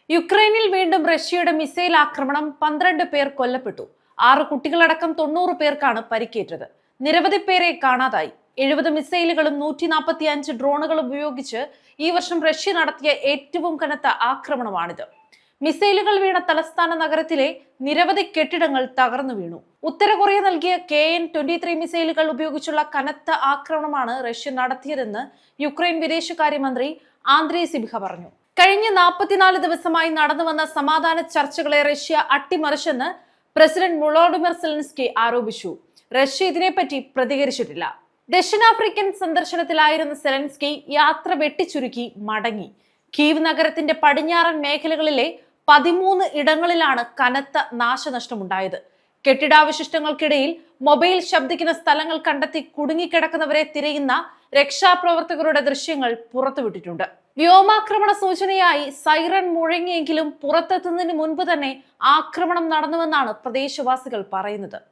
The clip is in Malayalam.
യുക്രൈനിൽ വീണ്ടും റഷ്യയുടെ മിസൈൽ ആക്രമണം 12 പേർ കൊല്ലപ്പെട്ടു. 6 കുട്ടികളടക്കം 90 പേർക്കാണ് പരിക്കേറ്റത്. നിരവധി പേരെ കാണാതായി. 70 മിസൈലുകളും 145 ഡ്രോണുകളും ഉപയോഗിച്ച് ഈ വർഷം റഷ്യ നടത്തിയ ഏറ്റവും കനത്ത ആക്രമണമാണിത്. മിസൈലുകൾ വീണ തലസ്ഥാന നഗരത്തിലെ നിരവധി കെട്ടിടങ്ങൾ തകർന്നു വീണു. ഉത്തര കൊറിയ നൽകിയ KN-23 മിസൈലുകൾ ഉപയോഗിച്ചുള്ള കനത്ത ആക്രമണമാണ് റഷ്യ നടത്തിയതെന്ന് യുക്രൈൻ വിദേശകാര്യമന്ത്രി ആന്ദ്രേ സിബിഹ പറഞ്ഞു. കഴിഞ്ഞ 44 ദിവസമായി നടന്നുവന്ന സമാധാന ചർച്ചകളെ റഷ്യ അട്ടിമറിച്ചെന്ന് പ്രസിഡന്റ് വൊളോഡിമിർ സെലൻസ്കി ആരോപിച്ചു. റഷ്യ ഇതിനെപ്പറ്റി പ്രതികരിച്ചിട്ടില്ല. ദക്ഷിണാഫ്രിക്കൻ സന്ദർശനത്തിലായിരുന്ന സെലൻസ്കി യാത്ര വെട്ടിച്ചുരുക്കി മടങ്ങി. കീവ് നഗരത്തിന്റെ പടിഞ്ഞാറൻ മേഖലകളിലെ 13 ഇടങ്ങളിലാണ് കനത്ത നാശനഷ്ടമുണ്ടായത്. കെട്ടിടാവശിഷ്ടങ്ങൾക്കിടയിൽ മൊബൈൽ ശബ്ദിക്കുന്ന സ്ഥലങ്ങൾ കണ്ടെത്തി കുടുങ്ങിക്കിടക്കുന്നവരെ തിരയുന്ന രക്ഷാപ്രവർത്തകരുടെ ദൃശ്യങ്ങൾ പുറത്തുവിട്ടിട്ടുണ്ട്. വ്യോമാക്രമണ സൂചനയായി സൈറൺ മുഴങ്ങിയെങ്കിലും പുറത്തെത്തുന്നതിന് മുൻപ് തന്നെ ആക്രമണം നടന്നുവെന്നാണ് പ്രദേശവാസികൾ പറയുന്നത്.